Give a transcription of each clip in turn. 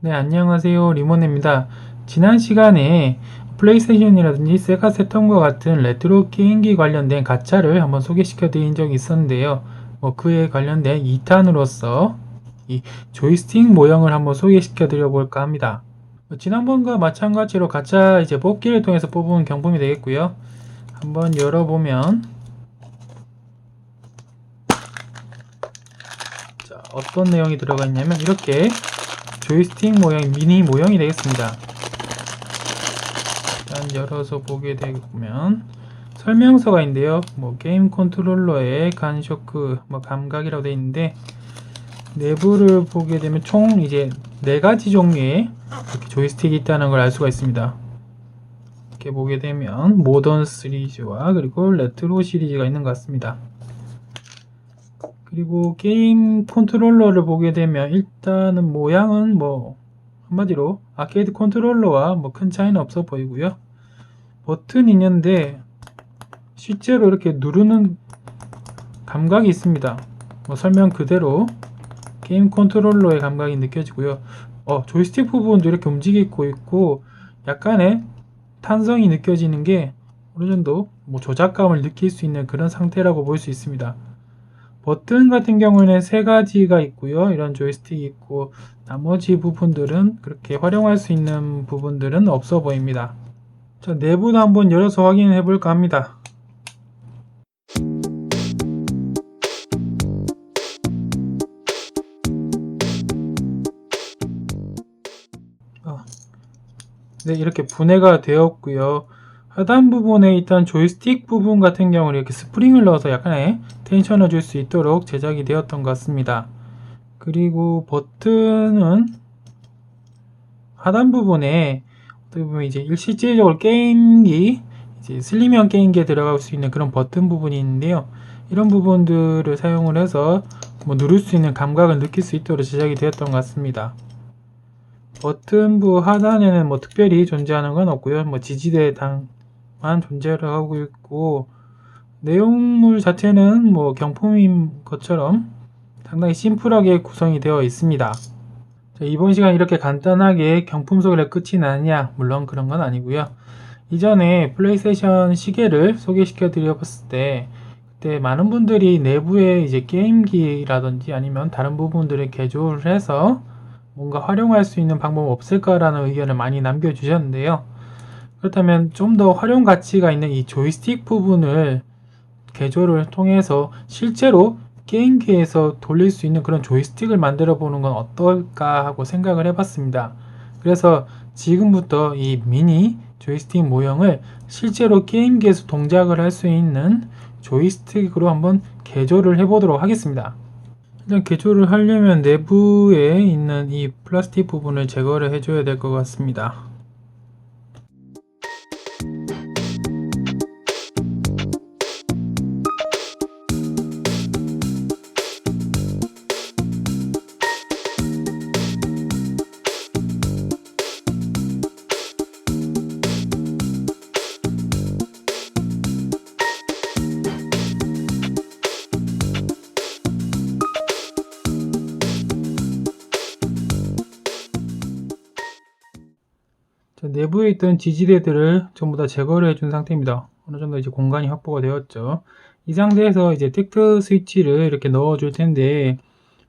네, 안녕하세요. 리모네입니다. 지난 시간에 플레이스테이션이라든지 세가 세턴과 같은 레트로 게임기 관련된 가차를 한번 소개시켜 드린 적이 있었는데요. 그에 관련된 2탄으로서 이 조이스틱 모형을 한번 소개시켜 드려 볼까 합니다. 지난번과 마찬가지로 가차 이제 뽑기를 통해서 뽑은 경품이 되겠고요. 한번 열어보면 자, 어떤 내용이 들어가 있냐면 이렇게 조이스틱 모형, 미니 모형이 되겠습니다. 일단 열어서 보게 되면 설명서가 있는데요. 게임 컨트롤러의 간쇼크, 감각이라고 되어 있는데 내부를 보게 되면 총 이제 4가지 종류의 이렇게 조이스틱이 있다는 걸 알 수가 있습니다. 이렇게 보게 되면 모던 시리즈와 그리고 레트로 시리즈가 있는 것 같습니다. 그리고 게임 컨트롤러를 보게 되면 일단은 모양은 한마디로 아케이드 컨트롤러와 큰 차이는 없어 보이고요. 버튼이 있는데 실제로 이렇게 누르는 감각이 있습니다. 설명 그대로 게임 컨트롤러의 감각이 느껴지고요. 조이스틱 부분도 이렇게 움직이고 있고 약간의 탄성이 느껴지는 게 어느 정도 조작감을 느낄 수 있는 그런 상태라고 볼 수 있습니다. 버튼 같은 경우에는 3가지가 있고요. 이런 조이스틱이 있고 나머지 부분들은 그렇게 활용할 수 있는 부분들은 없어 보입니다. 자, 내부도 한번 열어서 확인해 볼까 합니다. 네, 이렇게 분해가 되었고요. 하단 부분에 있던 조이스틱 부분 같은 경우는 이렇게 스프링을 넣어서 약간의 텐션을 줄 수 있도록 제작이 되었던 것 같습니다. 그리고 버튼은 하단 부분에 어떻게 보면 이제 실질적으로 게임기, 이제 슬림형 게임기에 들어갈 수 있는 그런 버튼 부분이 있는데요. 이런 부분들을 사용을 해서 누를 수 있는 감각을 느낄 수 있도록 제작이 되었던 것 같습니다. 버튼부 하단에는 특별히 존재하는 건 없고요. 지지대만 존재를 하고 있고 내용물 자체는 경품인 것처럼 상당히 심플하게 구성이 되어 있습니다. 자, 이번 시간 이렇게 간단하게 경품 소개를 끝이 나느냐? 물론 그런 건 아니고요. 이전에 플레이스테이션 시계를 소개시켜 드렸을 때 그때 많은 분들이 내부에 이제 게임기라든지 아니면 다른 부분들을 개조를 해서 뭔가 활용할 수 있는 방법 없을까라는 의견을 많이 남겨주셨는데요. 그렇다면 좀 더 활용 가치가 있는 이 조이스틱 부분을 개조를 통해서 실제로 게임기에서 돌릴 수 있는 그런 조이스틱을 만들어 보는 건 어떨까 하고 생각을 해봤습니다. 그래서 지금부터 이 미니 조이스틱 모형을 실제로 게임기에서 동작을 할 수 있는 조이스틱으로 한번 개조를 해보도록 하겠습니다. 일단 개조를 하려면 내부에 있는 이 플라스틱 부분을 제거를 해줘야 될 것 같습니다. 자, 내부에 있던 지지대들을 전부 다 제거를 해준 상태입니다. 어느 정도 이제 공간이 확보가 되었죠. 이 상태에서 이제 텍트 스위치를 이렇게 넣어줄 텐데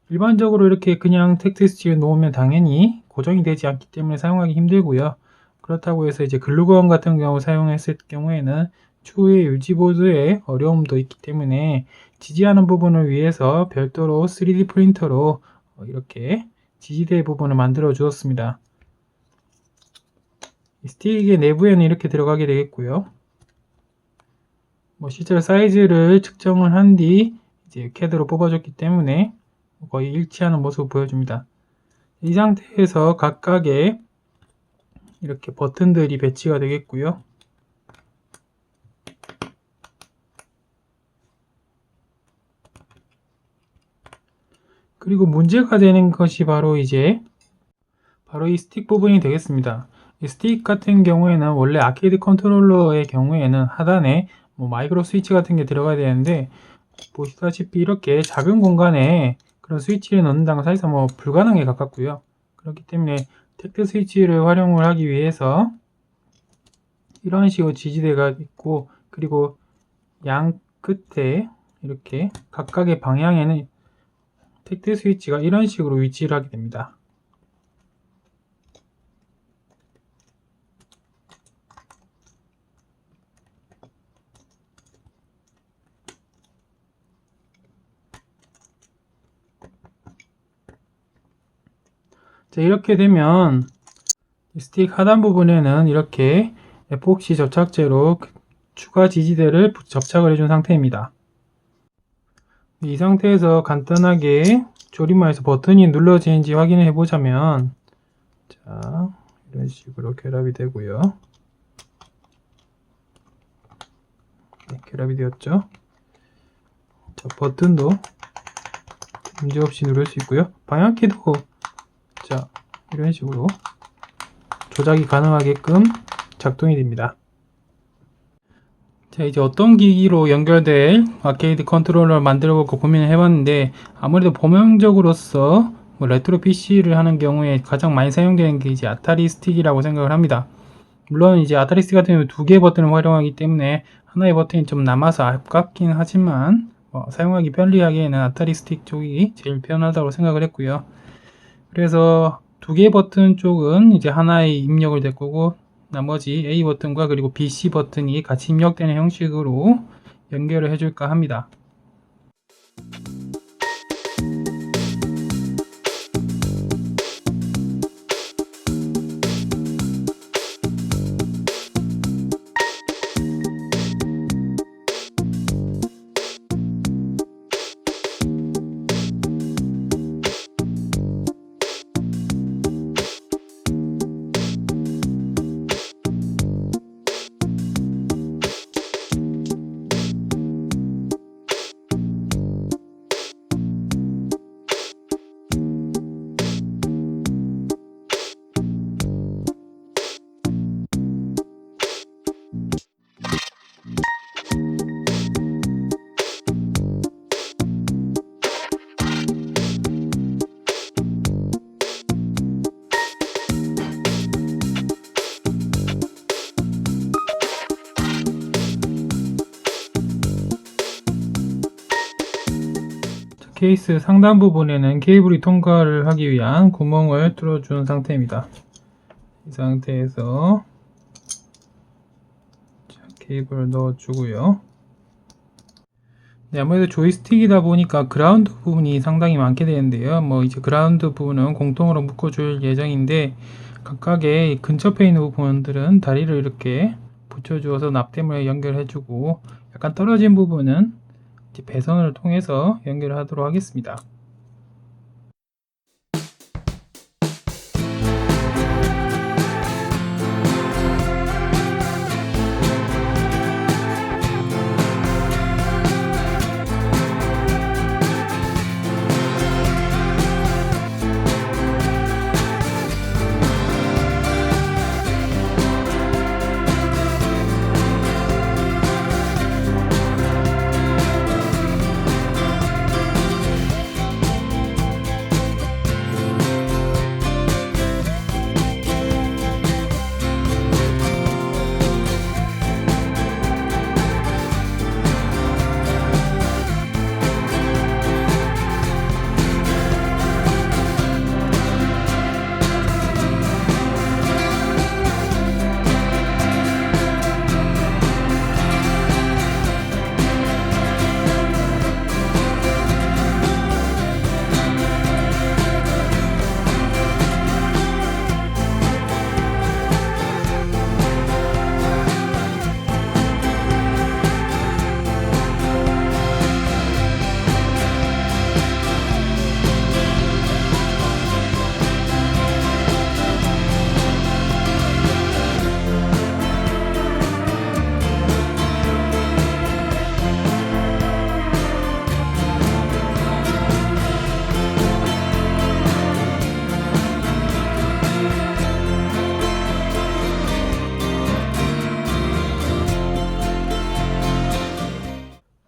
일반적으로 이렇게 그냥 텍트 스위치를 놓으면 당연히 고정이 되지 않기 때문에 사용하기 힘들고요. 그렇다고 해서 이제 글루건 같은 경우 사용했을 경우에는 추후에 유지보드에 어려움도 있기 때문에 지지하는 부분을 위해서 별도로 3D 프린터로 이렇게 지지대 부분을 만들어 주었습니다. 스틱의 내부에는 이렇게 들어가게 되겠고요. 실제로 사이즈를 측정을 한 뒤 이제 CAD로 뽑아줬기 때문에 거의 일치하는 모습을 보여줍니다. 이 상태에서 각각의 이렇게 버튼들이 배치가 되겠고요. 그리고 문제가 되는 것이 바로 이 스틱 부분이 되겠습니다. 이 스틱 같은 경우에는 원래 아케이드 컨트롤러의 경우에는 하단에 마이크로 스위치 같은 게 들어가야 되는데 보시다시피 이렇게 작은 공간에 그런 스위치를 넣는다는 건 사실상 불가능에 가깝고요. 그렇기 때문에 택트 스위치를 활용을 하기 위해서 이런 식으로 지지대가 있고, 그리고 양 끝에 이렇게 각각의 방향에는 택트 스위치가 이런 식으로 위치를 하게 됩니다. 자, 이렇게 되면 스틱 하단 부분에는 이렇게 에폭시 접착제로 추가 지지대를 접착을 해준 상태입니다. 이 상태에서 간단하게 조립망에서 버튼이 눌러지는지 확인을 해보자면, 자, 이런 식으로 결합이 되고요. 네, 결합이 되었죠. 자, 버튼도 문제없이 누를 수 있고요. 방향키도 자, 이런 식으로 조작이 가능하게끔 작동이 됩니다. 자, 이제 어떤 기기로 연결될 아케이드 컨트롤러를 만들어볼까 고민을 해봤는데, 아무래도 범용적으로서 레트로 PC를 하는 경우에 가장 많이 사용되는 게 이제 아타리 스틱이라고 생각을 합니다. 물론 이제 아타리 스틱 같은 경우는 두 개의 버튼을 활용하기 때문에 하나의 버튼이 좀 남아서 아깝긴 하지만 사용하기 편리하기에는 아타리 스틱 쪽이 제일 편하다고 생각을 했고요. 그래서 두 개의 버튼 쪽은 이제 하나의 입력을 될 거고, 나머지 A 버튼과 그리고 BC 버튼이 같이 입력되는 형식으로 연결을 해줄까 합니다. 케이스 상단 부분에는 케이블이 통과를 하기 위한 구멍을 뚫어준 상태입니다. 이 상태에서 케이블을 넣어주고요. 네, 아무래도 조이스틱이다 보니까 그라운드 부분이 상당히 많게 되는데요. 이제 그라운드 부분은 공통으로 묶어줄 예정인데, 각각의 근접해 있는 부분들은 다리를 이렇게 붙여주어서 납땜을 연결해주고, 약간 떨어진 부분은 이제 배선을 통해서 연결을 하도록 하겠습니다.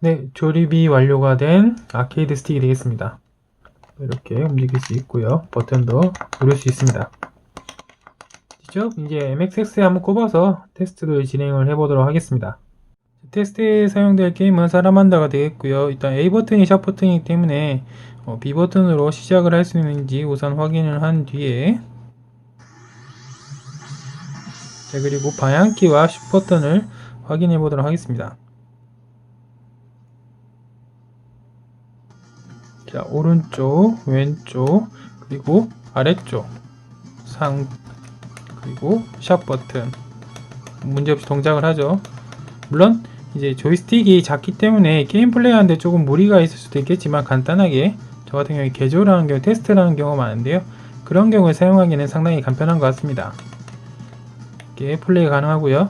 네, 조립이 완료가 된 아케이드 스틱이 되겠습니다. 이렇게 움직일 수 있고요. 버튼도 누를 수 있습니다. 이제 MXX에 한번 꼽아서 테스트를 진행을 해보도록 하겠습니다. 테스트에 사용될 게임은 사라만다가 되겠고요. 일단 A 버튼이 샵 버튼이기 때문에 B 버튼으로 시작을 할 수 있는지 우선 확인을 한 뒤에, 자, 그리고 방향키와 슈 버튼을 확인해 보도록 하겠습니다. 자, 오른쪽, 왼쪽, 그리고 아래쪽, 상, 그리고 샵 버튼 문제없이 동작을 하죠. 물론 이제 조이스틱이 작기 때문에 게임 플레이하는데 조금 무리가 있을 수도 있겠지만, 간단하게 저 같은 경우에 개조를 하는 경우, 테스트를 하는 경우가 많은데요, 그런 경우에 사용하기는 상당히 간편한 것 같습니다. 이렇게 플레이 가능하고요.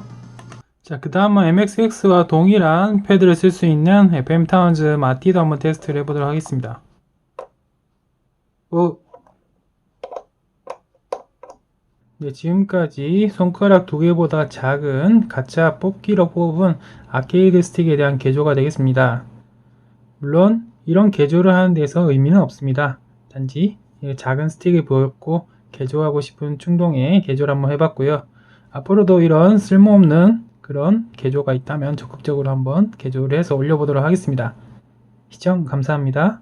자, 그 다음은 MXX와 동일한 패드를 쓸 수 있는 FM 타운즈 마티도 한번 테스트를 해보도록 하겠습니다. 네, 지금까지 손가락 2개보다 작은 가짜 뽑기로 뽑은 아케이드 스틱에 대한 개조가 되겠습니다. 물론 이런 개조를 하는 데서 의미는 없습니다. 단지 작은 스틱을 보였고 개조하고 싶은 충동에 개조를 한번 해봤고요. 앞으로도 이런 쓸모없는 그런 개조가 있다면 적극적으로 한번 개조를 해서 올려보도록 하겠습니다. 시청 감사합니다.